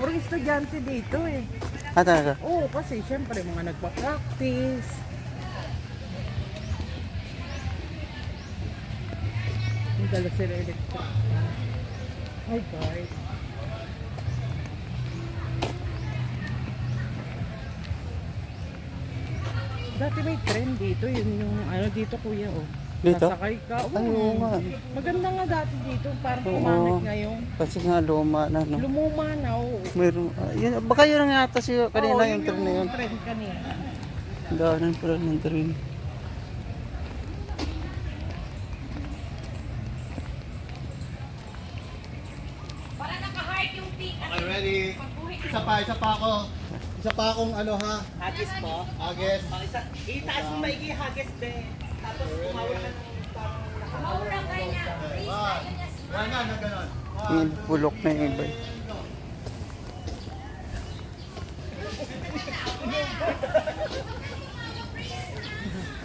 puro estudyante dito eh. Ah, talaga? Oo, kasi syempre mga nagpa-practice. May dala sila electric. Ay, guys. Dati may trend dito, yun yung ano dito kuya oh. Dito? Sasakay ka. Ay, oo nga. Maganda nga dati dito, parang Oo. pumangit ngayon. Kasi nga luma na, no? Lumuma na oh. Meron, yun, baka yun ang yata siya kanina Oo, yung train na yun. trend kanina. Daanan pala ng train. Okay, ready? Isa pa ako. Isa pa akong ano ha? Hagis po. Agis. Itaas mo maigi hagis be. Tapos umawit ka ng Ganyan, na ganon. Yung bulok na yung iba.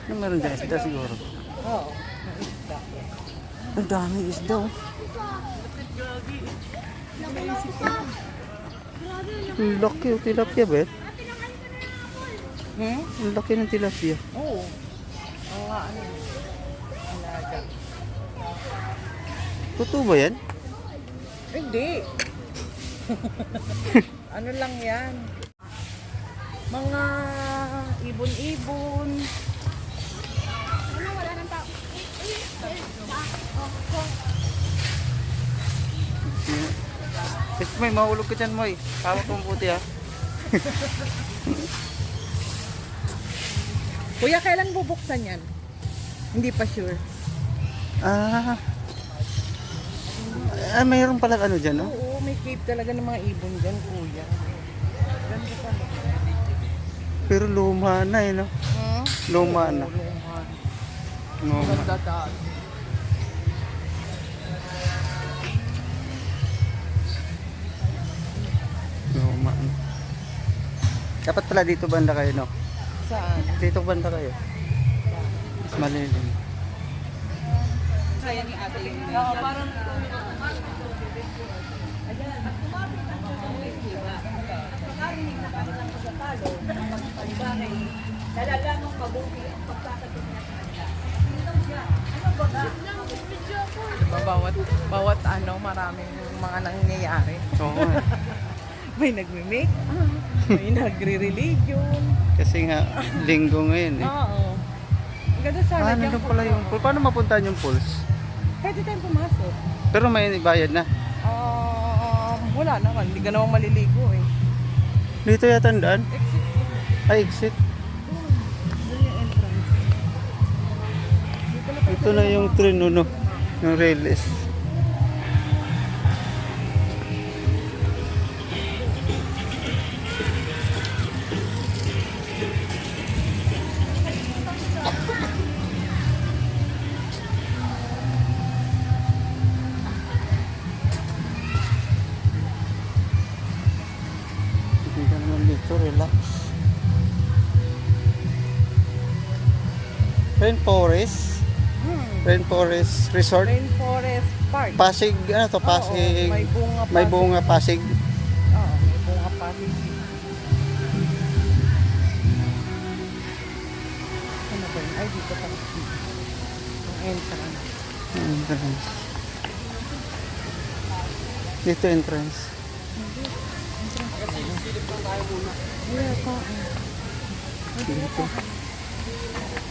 Ano meron dyan? Isda siguro. Oo. Ang dami isda oh. Ang laki oh, tilapia ba? Ang laki ng tilapia. Oo. Ang nga ano. Alaga. Totoo ba yan? Hindi. Ano lang yan? Mga ibon-ibon. Kasi may mahulog ka dyan mo eh. Hawak mong puti ha. Kuya, kailan bubuksan yan? Hindi pa sure. Ah, mayroon pala ano dyan no? Oo, may cave talaga ng mga ibon dyan, kuya. Ganda pa. Pero luma na eh no? Hmm? Luma na. Luma. Ganda daan. Luma na. Dapat pala dito banda kayo no? Saan? Dito banda kayo. Mas malilim. Kaya ni ate yung Oo, parang Nalalamang mabuti ang pagkakasin niya sa kanya. bawat ano, maraming mga nangyayari. Oo nga. May nagme-make up, may nagre-religion. Kasi nga linggo ngayon eh. Oo. Ang ganda sana Ah, dyan nandun kung- pala yung pool. Paano mapuntahan yung pools? Pwede tayong pumasok. Pero may bayad na. Wala naman, hindi ka naman maliligo eh. Dito yata ang daan. Exit. Ay, exit. Doon yung entrance. Dito na Ito na yung train, no? Yung railways. Hindi ka naman dito, relax. Rainforest. Rainforest Resort. Rainforest Park. Pasig, ano to? Pasig. Oo, may bunga pa. May bunga Pasig. Oo, may bunga pa. Ano ba yun? Ay, dito pa. Yung entrance. Entrance. Dito entrance. Wala pa. Dito.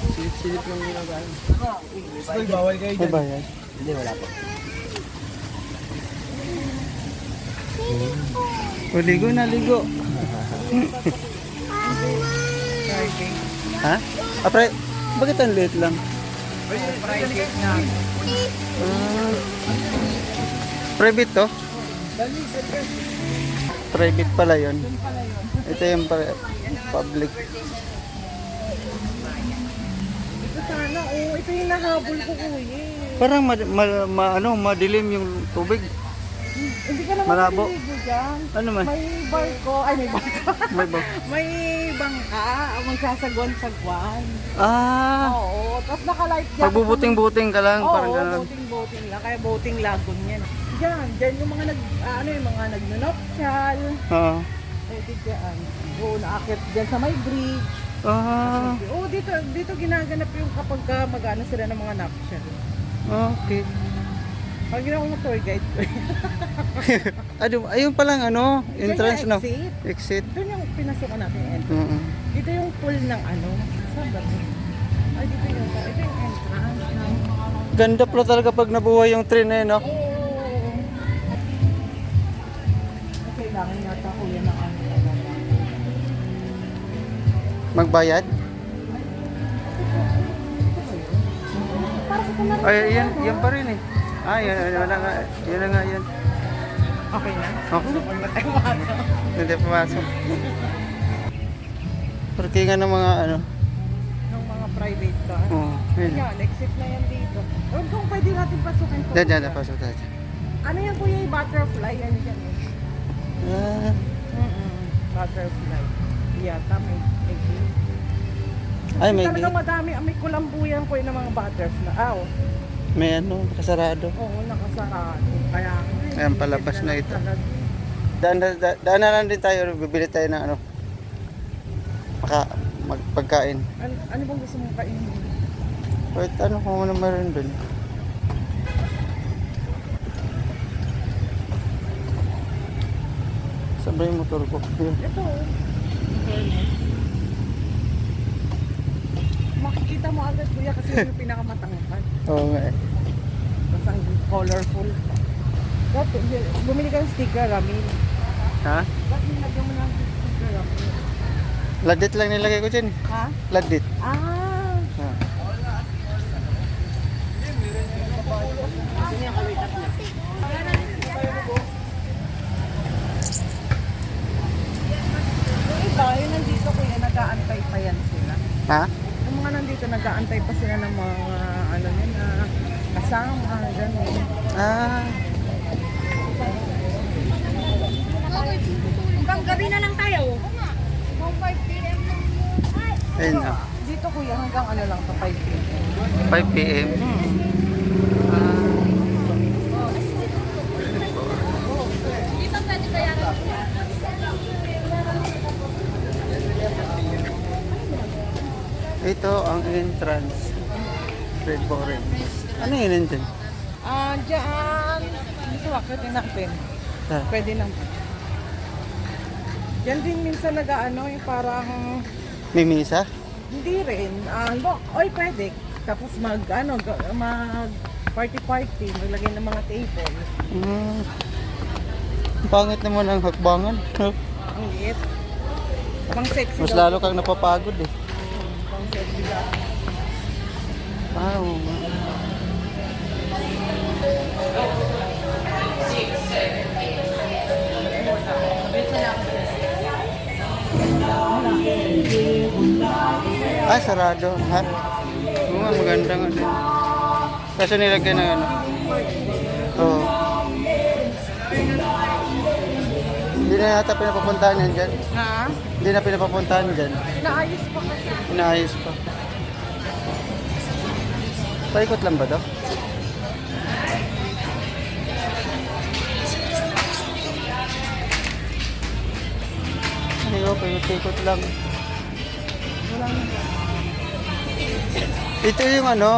Silip-silip lang nila guys. Bawal kayo May bayad. Hindi, wala pa. O, ligo na, ligo. Parking. Ha? Ah, bakit ang late lang? Private na. Ah, private to? Private pala yun. Ito yung public. Ito sana, ito yung nahabol ko kuya. Parang madilim yung tubig. Hindi ka naman Malabo. maliligo dyan. Ano man? May barko, ay may barko. May ba? May bangka, magsasagwan-sagwan. Ah, Oo, tapos naka-life jacket. pagbubuting-buting ka lang, Oo, parang gano'n. boating lang. Kaya boating lagoon yan. Diyan yung mga yung mga nagnonoptial. Oo. Pwede dyan. Oo, naakit dyan sa may bridge. Ah, Oo, dito ginaganap yung kapag mag-ano sila ng mga nuptial. okay. Pag ginawa mo tour guide ko. Ayun palang ano, entrance Yan no. yung exit. Exit. Doon yung pinasukan natin yung entrance. Oo. Dito yung pool ng ano. Saan ba ito? Ay, dito yung entrance. Ganda pala talaga pag nabuhay yung train eh, no? Oo. Kailangan yata kuya ng ano. Magbayad? Para sa kanila. Ay, yan pa rin eh. Ah, yan na nga. Yan na nga yan. Okay na? Okay. Huwag na tayo maano. Hindi pumasok. Parkingan ng mga ano. Ng mga private car. Oo. Yun. Yan, exit na yan dito. O kung pwede natin pasukin to. Diyan, pasok tayo. Ano yan kuya, yung butterfly? Ano yan eh? Ah, Butterfly. Yata may gate. ay, may Talagang gate. madami, may kulambuyan ko yung mga butterfly. May ano, kasarado. Oo, nakasarado. Kaya, Ayan, palabas na ito. Talaga. Daan na lang din tayo, bibili tayo ng ano. Magpagkain. Ano bang gusto mong kainin? Wait, ano kung ano meron dun? Saan ba yung motor ko? Ito. Makikita mo agad kuya kasi yun yung pinakamatangkad. Oo nga eh. Tapos ang colorful. Dapat, bumili ka ng sticker, Ramil. Ha? Dapat nilagyan mo ng sticker, Ramil. Ladit lang nilagay ko dyan. Ha? Ladit. Ah! Ha. Yung iba, yung nandito kuya, nag-aantay pa yan sila. Ha? Yung mga nandito, nag-aantay pa sila ng mga, ano yun, kasama, gano'n. Ah. Hanggang gabi na lang tayo. Ayun na. Dito kuya, hanggang ano lang, 5 p.m. 5 p.m. Dito pwede bayaran. Ito ang entrance. Red Orange. Ano yun nandyan? Diyan. Dito, akitin natin. Ha? Pwede naman. Yan din minsan nag-ano, yung parang, May misa? hindi rin. Oy, pwede. Tapos mag party, maglagay ng mga table. Hmm. Ang pangit naman ang hakbangan. Ang liit. Pang sexy Mas daw. lalo kang napapagod eh. Pang sexy daw. Ah, oo nga. Ah, sarado. Ha? Oo nga, maganda nga din. Kaso nilagyan ng ano? Oo. Hindi na yata pinapapuntahan yan dyan. Ha? Hindi na pinapapuntahan dyan. Naayos pa kasi. Inaayos pa. Paikot lang ba daw? Hindi ko, paikot lang. Wala na. Ito yung ano,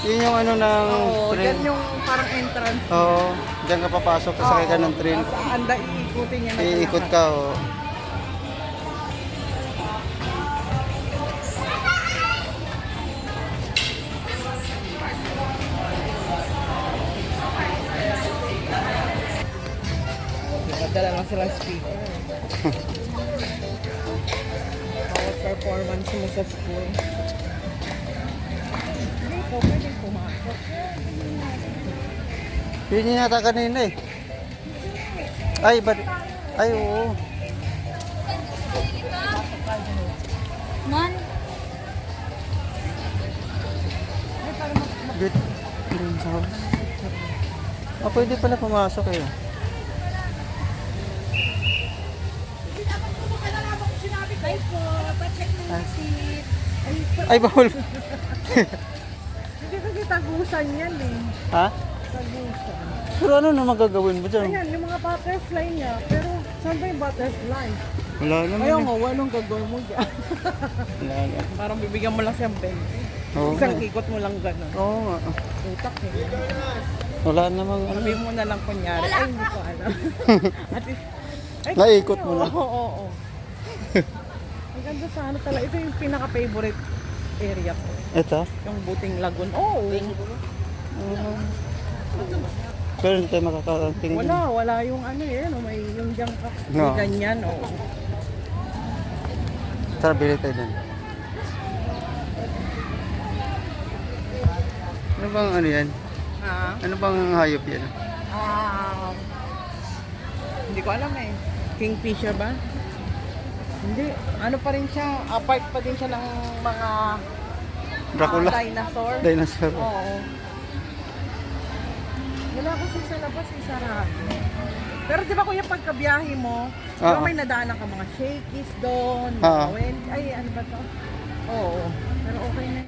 yun yung ano ng Oo, train. yan yung parang entrance. Oo, dyan ka papasok, kasakay ka ng train. Saan da iikutin niya na Iikot ka, oo. Padala lang silang speaker. Bawat performance mo sa school. Dito, pwede pumasok. Yun yung nata kanina eh. Ay, ba't? Ay, oo. Man, Good. Green house. Ah, pwede pala pumasok eh. bye po. Pa-check na yung seat. Ay, bawal. Hindi kasi tagusan yan eh. Ha? Tagusan. Pero ano na magagawin mo dyan? Ayan, yung mga butterfly niya. Pero saan ba yung butterfly? Wala naman. Ayaw eh. nga, walang gagawin mo dyan. Wala na. Parang bibigyan mo lang siyang 20. Oo Isang nga. ikot mo lang gano'n. Oo nga. Utak eh. Wala namang ano. Sabi mo na lang kunyari, ay hindi ko alam. At least, ay, Naikot mo lang. Oo. Ang ganda sa ano talaga. Ito yung pinaka-favorite area ko. Ito? Yung Buting Lagoon. Oo. Pero hindi tayo makakatingin. Wala yung ano eh. No, may yung dyan ka. No. May ganyan, oo. Tara, bili tayo dun. Ano bang ano yan? Ah, Ano bang hayop yan? hindi ko alam eh. Kingfisher ba? Hindi. Ano pa rin siya. Apart pa din siya ng mga Dracula? dinosaur. Dinosaur. Oo. Wala kasi sa labas eh, sarado. Pero di ba kuya pagkabiyahe mo, di ba Oo. may nadaanan ka mga shakies doon, Oo. ay ano ba to? Oo. Pero okay na.